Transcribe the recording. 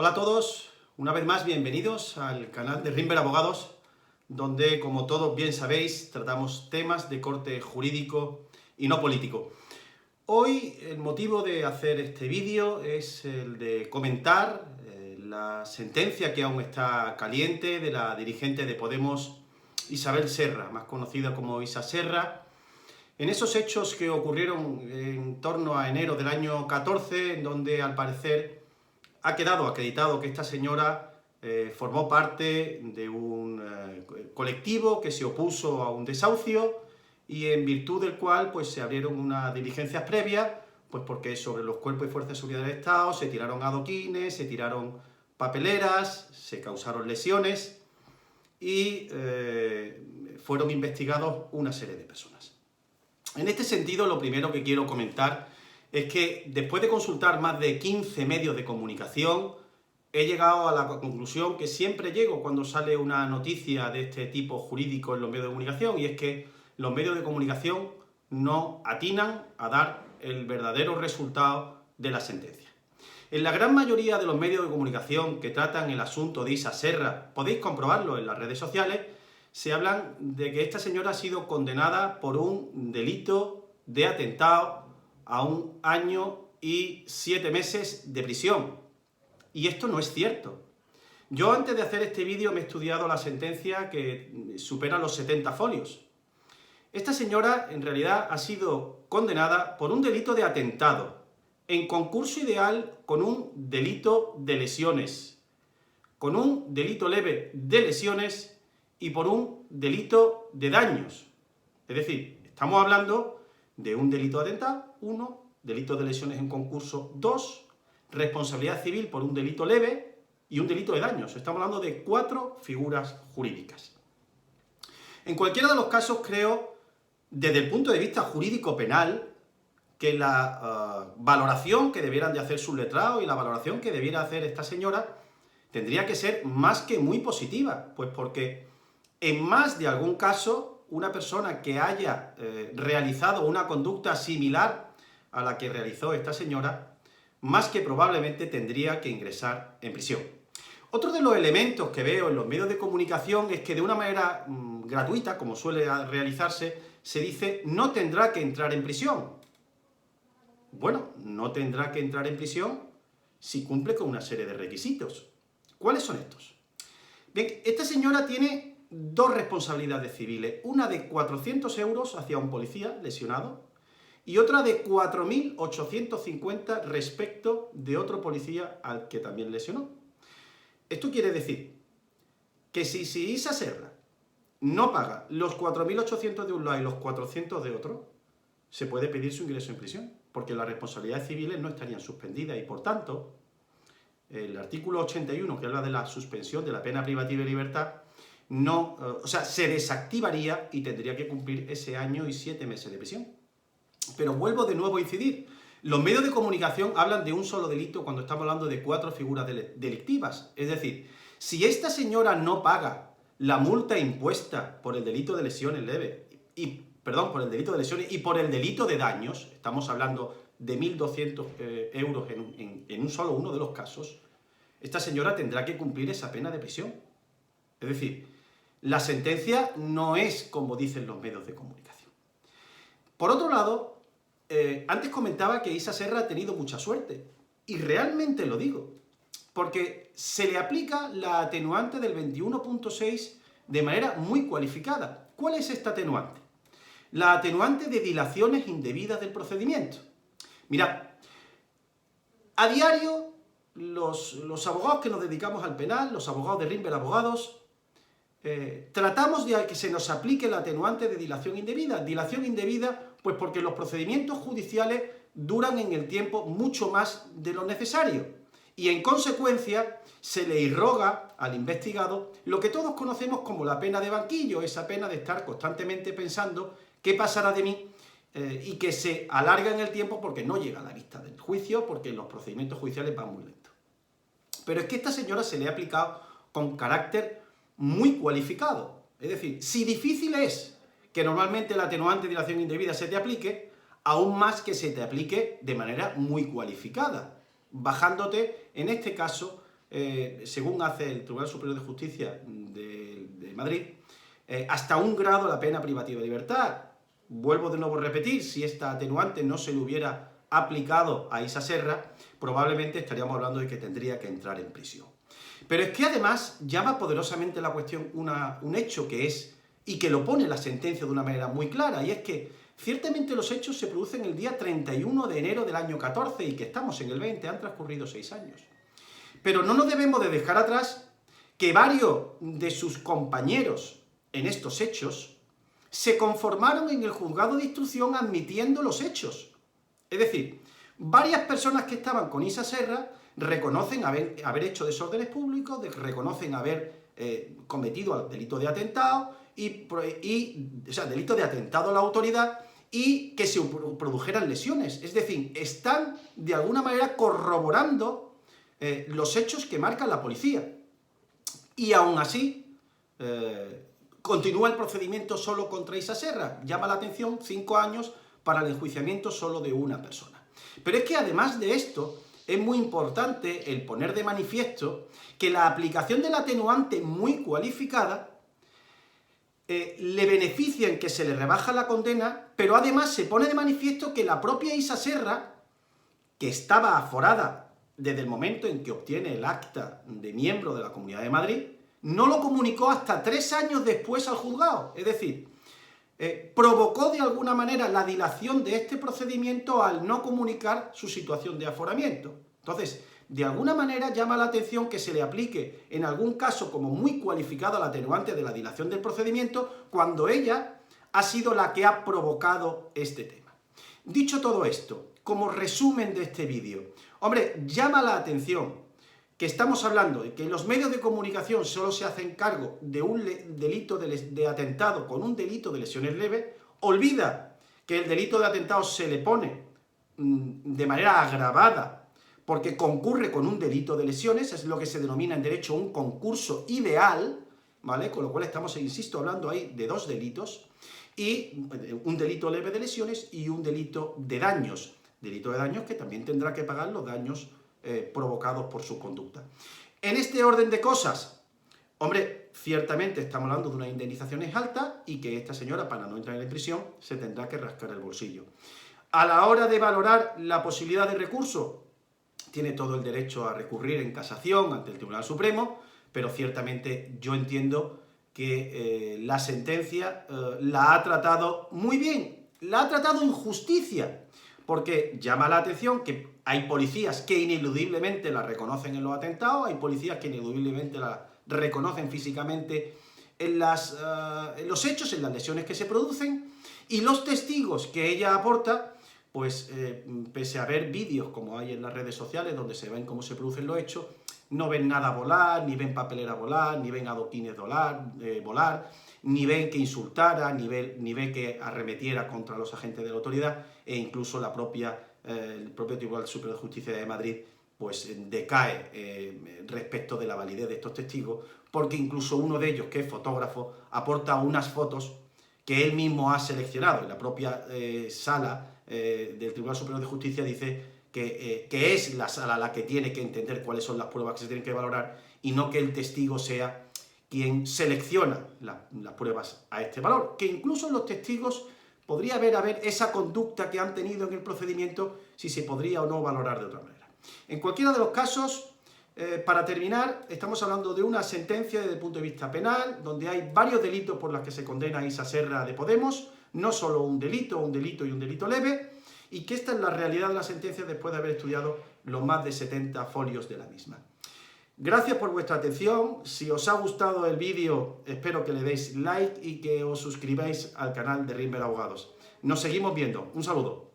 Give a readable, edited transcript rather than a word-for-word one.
Hola a todos, una vez más bienvenidos al canal de Rimber Abogados, donde, como todos bien sabéis, tratamos temas de corte jurídico y no político. Hoy el motivo de hacer este vídeo es el de comentar la sentencia que aún está caliente de la dirigente de Podemos, Isabel Serra, más conocida como Isa Serra, en esos hechos que ocurrieron en torno a enero del año 14, en donde al parecer ha quedado acreditado que esta señora formó parte de un colectivo que se opuso a un desahucio y en virtud del cual pues, se abrieron unas diligencias previas, pues porque sobre los cuerpos y fuerzas de seguridad del Estado se tiraron adoquines, se tiraron papeleras, se causaron lesiones y fueron investigados una serie de personas. En este sentido, lo primero que quiero comentar es que después de consultar más de 15 medios de comunicación, he llegado a la conclusión que siempre llego cuando sale una noticia de este tipo jurídico en los medios de comunicación, y es que los medios de comunicación no atinan a dar el verdadero resultado de la sentencia. En la gran mayoría de los medios de comunicación que tratan el asunto de Isa Serra, podéis comprobarlo en las redes sociales, se hablan de que esta señora ha sido condenada por un delito de atentado a 1 año y 7 meses de prisión. Y esto no es cierto. Yo antes de hacer este vídeo me he estudiado la sentencia que supera los 70 folios. Esta señora en realidad ha sido condenada por un delito de atentado, en concurso ideal con un delito de lesiones, con un delito leve de lesiones y por un delito de daños. Es decir, estamos hablando de un delito de atentado, 1, delito de lesiones en concurso, 2, responsabilidad civil por un delito leve y un delito de daños. Estamos hablando de 4 figuras jurídicas. En cualquiera de los casos creo, desde el punto de vista jurídico-penal, que la valoración que debieran de hacer sus letrados y la valoración que debiera hacer esta señora tendría que ser más que muy positiva, pues porque en más de algún caso una persona que haya realizado una conducta similar a la que realizó esta señora, más que probablemente tendría que ingresar en prisión. Otro de los elementos que veo en los medios de comunicación es que de una manera gratuita, como suele realizarse, se dice no tendrá que entrar en prisión. Bueno, no tendrá que entrar en prisión si cumple con una serie de requisitos. ¿Cuáles son estos? Bien, esta señora tiene 2 responsabilidades civiles, una de 400 euros hacia un policía lesionado y otra de 4.850 respecto de otro policía al que también lesionó. Esto quiere decir que si Isa Serra no paga los 4.800 de un lado y los 400 de otro, se puede pedir su ingreso en prisión, porque las responsabilidades civiles no estarían suspendidas y, por tanto, el artículo 81, que habla de la suspensión de la pena privativa de libertad, se desactivaría y tendría que cumplir ese 1 año y 7 meses de prisión. Pero vuelvo de nuevo a incidir. Los medios de comunicación hablan de un solo delito cuando estamos hablando de 4 figuras delictivas. Es decir, si esta señora no paga la multa impuesta por el delito de lesiones leves, por el delito de lesiones y por el delito de daños, estamos hablando de 1.200 euros en un solo uno de los casos, esta señora tendrá que cumplir esa pena de prisión. Es decir, la sentencia no es como dicen los medios de comunicación. Por otro lado, antes comentaba que Isa Serra ha tenido mucha suerte, y realmente lo digo, porque se le aplica la atenuante del 21.6 de manera muy cualificada. ¿Cuál es esta atenuante? La atenuante de dilaciones indebidas del procedimiento. Mirad, a diario los abogados que nos dedicamos al penal, los abogados de Rimber Abogados, tratamos de que se nos aplique la atenuante de dilación indebida. Dilación indebida, pues porque los procedimientos judiciales duran en el tiempo mucho más de lo necesario y en consecuencia se le irroga al investigado lo que todos conocemos como la pena de banquillo, esa pena de estar constantemente pensando qué pasará de mí y que se alarga en el tiempo porque no llega a la vista del juicio, porque los procedimientos judiciales van muy lentos. Pero es que a esta señora se le ha aplicado con carácter muy cualificado. Es decir, si difícil es que normalmente la atenuante de dilación indebida se te aplique, aún más que se te aplique de manera muy cualificada, bajándote, en este caso, según hace el Tribunal Superior de Justicia de Madrid, hasta 1 grado la pena privativa de libertad. Vuelvo de nuevo a repetir, si esta atenuante no se le hubiera aplicado a Isa Serra, probablemente estaríamos hablando de que tendría que entrar en prisión. Pero es que además llama poderosamente la cuestión un hecho que es, y que lo pone la sentencia de una manera muy clara, y es que ciertamente los hechos se producen el día 31 de enero del año 14 y que estamos en el 20, han transcurrido 6 años. Pero no nos debemos de dejar atrás que varios de sus compañeros en estos hechos se conformaron en el juzgado de instrucción admitiendo los hechos. Es decir, varias personas que estaban con Isa Serra reconocen haber hecho desórdenes públicos, reconocen haber cometido el delito de atentado, delito de atentado a la autoridad y que se produjeran lesiones. Es decir, están de alguna manera corroborando los hechos que marca la policía. Y aún así, continúa el procedimiento solo contra Isa Serra. Llama la atención 5 años para el enjuiciamiento solo de una persona. Pero es que además de esto, es muy importante el poner de manifiesto que la aplicación del atenuante muy cualificada le beneficia en que se le rebaja la condena, pero además se pone de manifiesto que la propia Isa Serra, que estaba aforada desde el momento en que obtiene el acta de miembro de la Comunidad de Madrid, no lo comunicó hasta 3 años después al juzgado. Es decir, provocó de alguna manera la dilación de este procedimiento al no comunicar su situación de aforamiento. Entonces, de alguna manera llama la atención que se le aplique en algún caso como muy cualificado al atenuante de la dilación del procedimiento cuando ella ha sido la que ha provocado este tema. Dicho todo esto, como resumen de este vídeo, hombre, llama la atención que estamos hablando de que los medios de comunicación solo se hacen cargo de un delito de atentado con un delito de lesiones leves, olvida que el delito de atentado se le pone de manera agravada porque concurre con un delito de lesiones, es lo que se denomina en derecho un concurso ideal, ¿vale? Con lo cual estamos, insisto, hablando ahí de 2 delitos, y un delito leve de lesiones y un delito de daños que también tendrá que pagar los daños provocados por su conducta. En este orden de cosas, hombre, ciertamente estamos hablando de unas indemnizaciones altas y que esta señora, para no entrar en prisión, se tendrá que rascar el bolsillo. A la hora de valorar la posibilidad de recurso, tiene todo el derecho a recurrir en casación ante el Tribunal Supremo, pero ciertamente yo entiendo que la sentencia la ha tratado muy bien, la ha tratado en justicia, porque llama la atención que hay policías que ineludiblemente la reconocen en los atentados, hay policías que ineludiblemente la reconocen físicamente en los hechos, en las lesiones que se producen, y los testigos que ella aporta, pues pese a ver vídeos como hay en las redes sociales donde se ven cómo se producen los hechos, no ven nada volar, ni ven papelera volar, ni ven adoquines volar, ni ven que insultara, ni ven que arremetiera contra los agentes de la autoridad, e incluso el propio Tribunal Superior de Justicia de Madrid pues decae respecto de la validez de estos testigos, porque incluso uno de ellos, que es fotógrafo, aporta unas fotos que él mismo ha seleccionado. En la propia sala del Tribunal Superior de Justicia dice que es la sala la que tiene que entender cuáles son las pruebas que se tienen que valorar y no que el testigo sea quien selecciona las pruebas a este valor. Que incluso los testigos podría haber esa conducta que han tenido en el procedimiento, si se podría o no valorar de otra manera. En cualquiera de los casos, para terminar, estamos hablando de una sentencia desde el punto de vista penal, donde hay varios delitos por los que se condena a Isa Serra de Podemos, no solo un delito y un delito leve, y que esta es la realidad de la sentencia después de haber estudiado los más de 70 folios de la misma. Gracias por vuestra atención. Si os ha gustado el vídeo, espero que le deis like y que os suscribáis al canal de Rimber Abogados. Nos seguimos viendo. Un saludo.